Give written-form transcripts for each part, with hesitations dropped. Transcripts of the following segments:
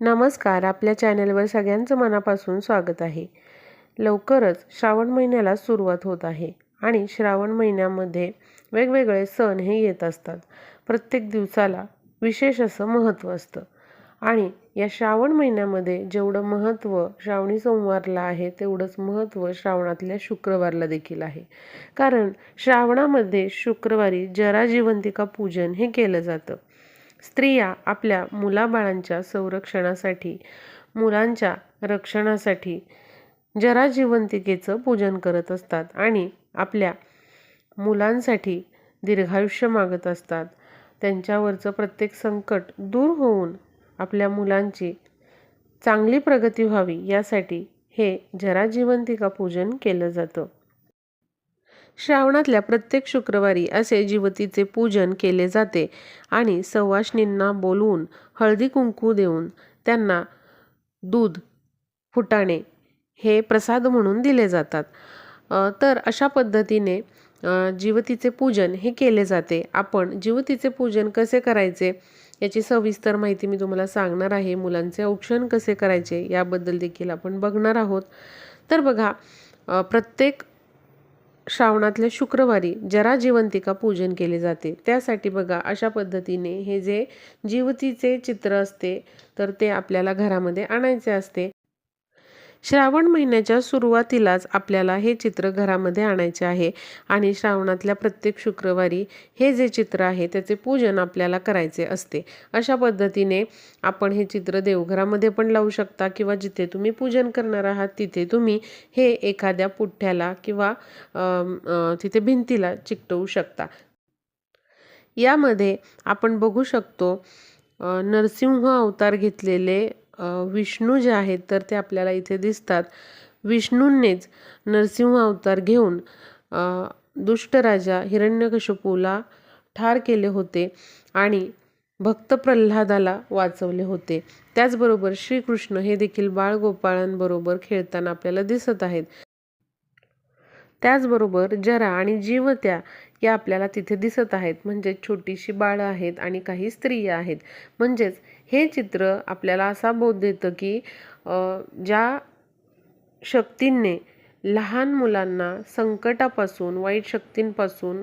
नमस्कार. आपल्या चॅनलवर सगळ्यांचं मनापासून स्वागत आहे. लवकरच श्रावण महिन्याला सुरुवात होत आहे आणि श्रावण महिन्यामध्ये वेगवेगळे सण हे येत असतात. प्रत्येक दिवसाला विशेष असं महत्त्व असतं आणि या श्रावण महिन्यामध्ये जेवढं महत्त्व श्रावणी सोमवारला आहे तेवढंच महत्त्व श्रावणातल्या शुक्रवारला देखील आहे. कारण श्रावणामध्ये शुक्रवारी जराजीवंतिका पूजन हे केलं जातं. स्त्रिया आपल्या मुलाबाळांच्या संरक्षणासाठी, मुलांच्या रक्षणासाठी जराजीवंतिकेचं पूजन करत असतात आणि आपल्या मुलांसाठी दीर्घायुष्य मागत असतात. त्यांच्यावरचं प्रत्येक संकट दूर होऊन आपल्या मुलांची चांगली प्रगती व्हावी यासाठी हे जराजीवंतिका पूजन केलं जातं. श्रावणातल्या प्रत्येक शुक्रवारी असे जिवतीचे पूजन केले जाते आणि सवाष्णींना बोलवून हळदी कुंकू देऊन त्यांना दूध, फुटाणे हे प्रसाद म्हणून दिले जातात. तर अशा पद्धतीने जिवतीचे पूजन हे केले जाते. आपण जिवतीचे पूजन कसे करायचे याची सविस्तर माहिती मी तुम्हाला सांगणार आहे. मुलांचे औक्षण कसे करायचे याबद्दल देखील आपण बघणार आहोत. तर बघा, प्रत्येक श्रावणातल्या शुक्रवारी जराजीवंतिका पूजन केले जाते. त्यासाठी बघा अशा पद्धतीने हे जे जिवतीचे चित्र असते तर ते आपल्याला घरामध्ये आणायचे असते. श्रावण महिन्याच्या सुरुवातीलाच आपल्याला हे चित्र घरामध्ये आणायचे आहे आणि श्रावणातल्या प्रत्येक शुक्रवारी हे जे चित्र आहे त्याचे पूजन आपल्याला करायचे असते. अशा पद्धतीने आपण हे चित्र देवघरामध्ये पण लावू शकता किंवा जिथे तुम्ही पूजन करणार आहात तिथे तुम्ही हे एखाद्या पुठ्ठ्याला किंवा तिथे भिंतीला चिकटवू शकता. यामध्ये आपण बघू शकतो नरसिंह अवतार घेतलेले विष्णू जे आहेत तर ते आपल्याला इथे दिसतात. विष्णूंनीच नरसिंह अवतार घेऊन दुष्ट राजा हिरण्यकशिपूला ठार केले होते आणि भक्त प्रल्हादाला वाचवले होते. त्याचबरोबर श्रीकृष्ण हे देखील बाळगोपाळांबरोबर खेळताना आपल्याला दिसत आहेत. त्याचबरोबर जरा आणि जीवत्या या आपल्याला तिथे दिसत आहेत. म्हणजे छोटीशी बाळं आहेत आणि काही स्त्रिया आहेत. म्हणजेच हे चित्र आपल्याला असा बोध देतं की ज्या शक्तींनी लहान मुलांना संकटापासून, वाईट शक्तींपासून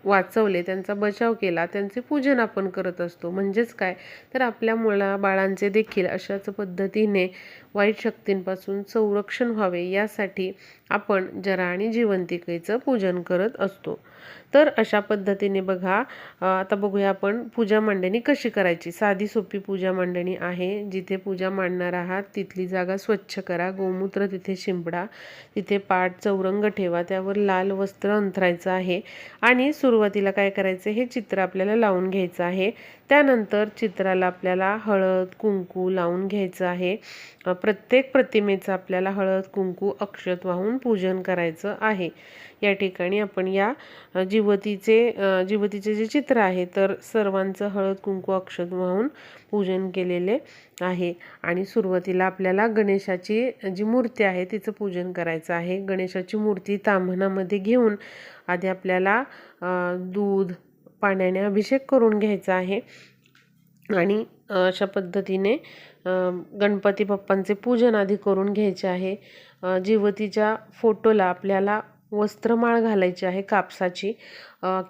वाचवले, त्यांचा बचाव केला, त्यांचे पूजन आपण करत असतो. म्हणजेच काय तर आपल्या मुलाबाळांचे देखील अशाच पद्धतीने वाईट शक्तींपासून संरक्षण व्हावे यासाठी आपण जरा आणि जिवंतिकेचं पूजन करत असतो. तर अशा पद्धतीने बघा, आता बघूया आपण पूजा मांडणी कशी करायची. साधी सोपी पूजा मांडणी आहे. जिथे पूजा मांडणार आहात तिथली जागा स्वच्छ करा, गोमूत्र तिथे शिंपडा, तिथे पाट चौरंग ठेवा, त्यावर लाल वस्त्र अंथरायचं आहे आणि सुरुवातीला काय करायचं हे चित्र आपल्याला लावून घ्यायचं आहे. त्यानंतर चित्राला आपल्याला हळद कुंकू लावून घ्यायचं आहे. प्रत्येक प्रतिमेचं आपल्याला हळद कुंकू अक्षत वाहून पूजन करायचं आहे. या ठिकाणी आपण या जिवतीचे जे चित्र आहे तर सर्वांचं हळद कुंकू अक्षत वाहून पूजन केलेले आहे. आणि सुरुवातीला आपल्याला गणेशाची जी मूर्ती आहे तिचं पूजन करायचं आहे. गणेशाची मूर्ती ताम्हणामध्ये घेऊन आधी आपल्याला दूध पाण्याने अभिषेक करून घ्यायचा आहे आणि अशा पद्धतीने गणपती बाप्पांचे पूजन आधी करून घ्यायचे आहे. जिवतीच्या फोटोला आपल्याला वस्त्रमाळ घालायची आहे कापसाची,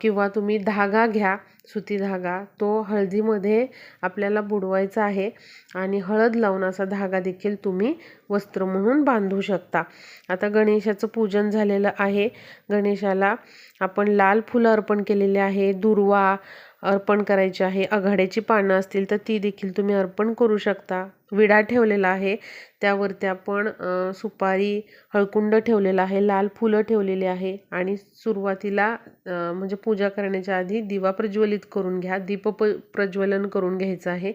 किंवा तुम्ही धागा घ्या, सुती धागा, तो हळदीमध्ये आपल्याला बुडवायचा आहे आणि हळद लावून असा धागा देखील तुम्ही वस्त्र म्हणून बांधू शकता. आता गणेशाचं पूजन झालेलं आहे. गणेशाला आपण लाल फुलं अर्पण केलेले आहे, दुर्वा अर्पण करायची आहे, आघाड्याची पानं असतील तर ती देखील तुम्ही अर्पण करू शकता. विडा ठेवलेला आहे, त्यावरती आपण सुपारी, हळकुंड ठेवलेला आहे, लाल फुलं ठेवलेली आहे आणि सुरुवातीला म्हणजे पूजा करण्याच्या आधी दिवा प्रज्वलित करून घ्या. प्रज्वलन करून घ्यायचं आहे,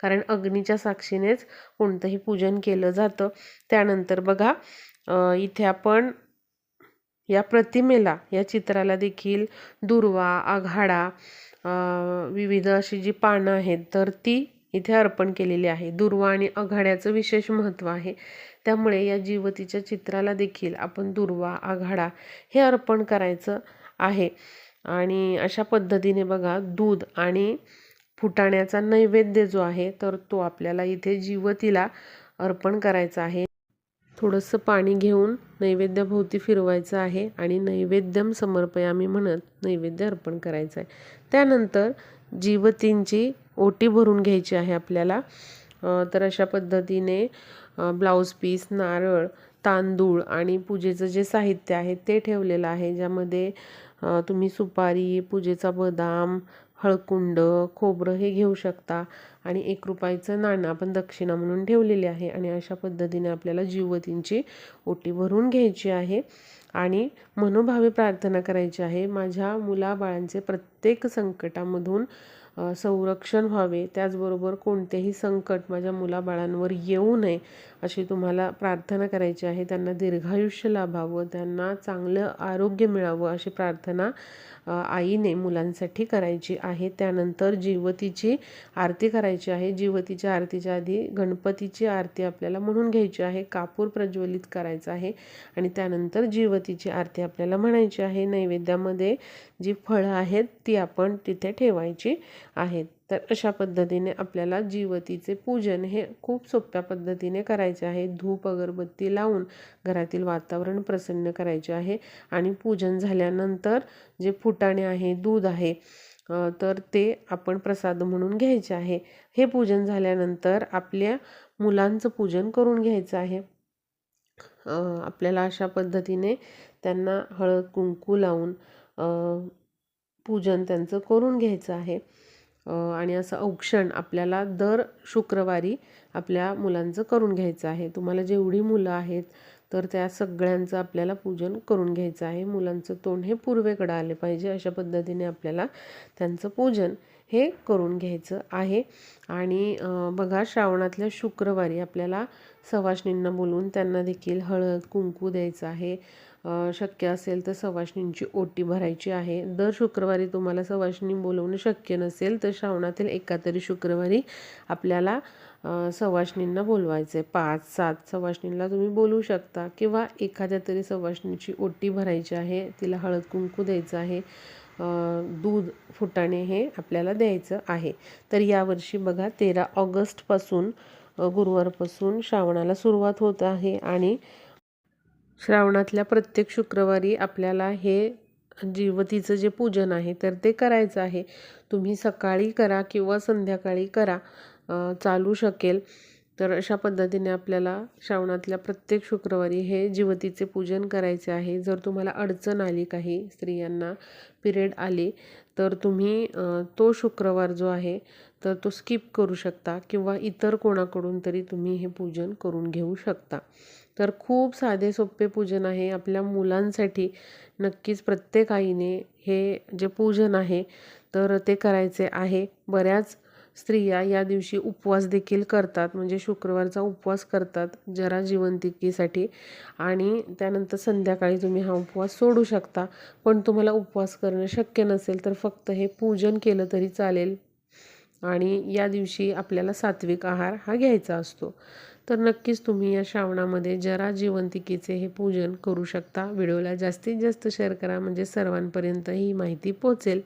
कारण अग्नीच्या साक्षीनेच कोणतंही पूजन केलं जातं. त्यानंतर बघा, इथे आपण या प्रतिमेला, या चित्राला देखील दुर्वा, आघाडा, विविध अशी जी पानं आहेत तर ती इथे अर्पण केलेली आहे. दुर्वा आणि आघाड्याचं विशेष महत्त्व आहे, त्यामुळे या जिवतीच्या चित्राला देखील आपण दुर्वा, आघाडा हे अर्पण करायचं आहे. आणि अशा पद्धतीने बघा, दूध आणि फुटाण्याचा नैवेद्य जो आहे तर तो आपल्याला इथे जीवतीला अर्पण करायचा आहे. थोडंसं पाणी घेऊन नैवेद्याभोवती फिरवायचं आहे आणि नैवेद्यम समर्पयामी म्हणत नैवेद्य अर्पण करायचं आहे. त्यानंतर जीवतींची ओटी भरून घ्यायची आहे आपल्याला. तर अशा पद्धतीने ब्लाऊज पीस, नारळ, तांदूळ आणि पूजेचं जे साहित्य आहे ते ठेवलेलं आहे, ज्यामध्ये तुम्ही सुपारी, पूजेचा बदाम, हळकुंड, खोबरं हे घेऊ शकता आणि 1 रुपयाचं नाणं आपण दक्षिणा म्हणून ठेवलेले आहे. आणि अशा पद्धतीने आपल्याला जीवतींची ओटी भरून घ्यायची आहे आणि मनोभावे प्रार्थना करायची आहे. माझ्या मुलाबाळांचे प्रत्येक संकटामधून संरक्षण व्हावे, त्याचबरोबर कोणतेही संकट माझ्या मुलाबाळांवर येऊ नये अशी तुम्हाला प्रार्थना करायची आहे. त्यांना दीर्घायुष्य लाभावं, त्यांना चांगलं आरोग्य मिळावं अशी प्रार्थना आईने मुलांसाठी करायची आहे. त्यानंतर जीवतीची आरती करायची आहे. जीवतीच्या आरतीच्या आधी गणपतीची आरती आपल्याला म्हणून घ्यायची आहे. कापूर प्रज्वलित करायचा आहे आणि त्यानंतर जीवतीची आरती आपल्याला म्हणायची आहे. नैवेद्यामध्ये जी फळं आहेत ती आपण तिथे ठेवायची आहेत. तर अशा पद्धतीने आपल्याला जीवतीचे पूजन हे खूप सोप्या पद्धतीने करायचे आहे. धूप अगरबत्ती लावून घरातील वातावरण प्रसन्न करायचे आहे आणि पूजन झाल्यानंतर जे फुटाणे आहे, दूध आहे, तर ते आपण प्रसाद म्हणून घ्यायचे आहे. हे पूजन झाल्यानंतर आपल्या मुलांचं पूजन करून घ्यायचं आहे. आपल्याला अशा पद्धतीने त्यांना हळद कुंकू लावून पूजन त्यांचं करून घ्यायचं आहे. आणि असं औक्षण आपल्याला दर शुक्रवारी आपल्या मुलांचं करून घ्यायचं आहे. तुम्हाला जेवढी मुलं आहेत तर त्या सगळ्यांचं आपल्याला पूजन करून घ्यायचं आहे. मुलांचं तोंड हे पूर्वेकडे आले पाहिजे अशा पद्धतीने आपल्याला त्यांचं पूजन हे करून घ्यायचं आहे. आणि बघा, श्रावणातल्या शुक्रवारी आपल्याला सवाष्णींना बोलवून त्यांना देखील हळद कुंकू द्यायचं आहे. शक्य असेल तर सवाष्णींची ओटी भरायची आहे. दर शुक्रवारी तुम्हाला सवाष्णी बोलवणं शक्य नसेल तर श्रावणातील एका तरी शुक्रवारी आपल्याला सवाष्णींना बोलवायचं आहे. 5-7 सवाष्णींना तुम्ही बोलवू शकता किंवा एखाद्या तरी सवाष्णीची ओटी भरायची आहे, तिला हळद कुंकू द्यायचं आहे, दूध, फुटाणे हे आपल्याला द्यायचं आहे. तर यावर्षी बघा 13 ऑगस्टपासून गुरुवारपासून श्रावणाला सुरुवात होत आहे आणि श्रावणातल्या प्रत्येक शुक्रवारी आपल्याला हे जीवतीचं जे पूजन आहे तर ते करायचं आहे. तुम्ही सकाळी करा किंवा संध्याकाळी करा, चालू शकेल. तर अशा पद्धतीने आपल्याला श्रावणातल्या प्रत्येक शुक्रवारी हे जीवतीचे पूजन करायचे आहे. जर तुम्हाला अडचण आली, काही स्त्रियांना पिरियड आले, तर तुम्ही तो शुक्रवार जो आहे तर तो स्किप करू शकता किंवा इतर कोणाकडून तरी तुम्ही हे पूजन करून घेऊ शकता. तर खूप साधे सोपे पूजन आहे. आपल्या मुलांसाठी नक्कीच प्रत्येक आईने हे जे पूजन आहे तर ते करायचे आहे. बऱ्याच स्त्रिया या दिवशी उपवास देखील करतात, म्हणजे शुक्रवारचा उपवास करतात जरा जिवंतिकीसाठी आणि त्यानंतर संध्याकाळी तुम्ही हा उपवास सोडू शकता. पण तुम्हाला उपवास करणं शक्य नसेल तर फक्त हे पूजन केलं तरी चालेल. आणि या दिवशी आपल्याला सात्विक आहार हा घ्यायचा असतो. तर नक्कीच तुम्ही या श्रावणामध्ये जरा जिवंतिकीचे हे पूजन करू शकता. व्हिडिओला जास्तीत जास्त शेअर करा म्हणजे सर्वांपर्यंत ही माहिती पोहोचेल.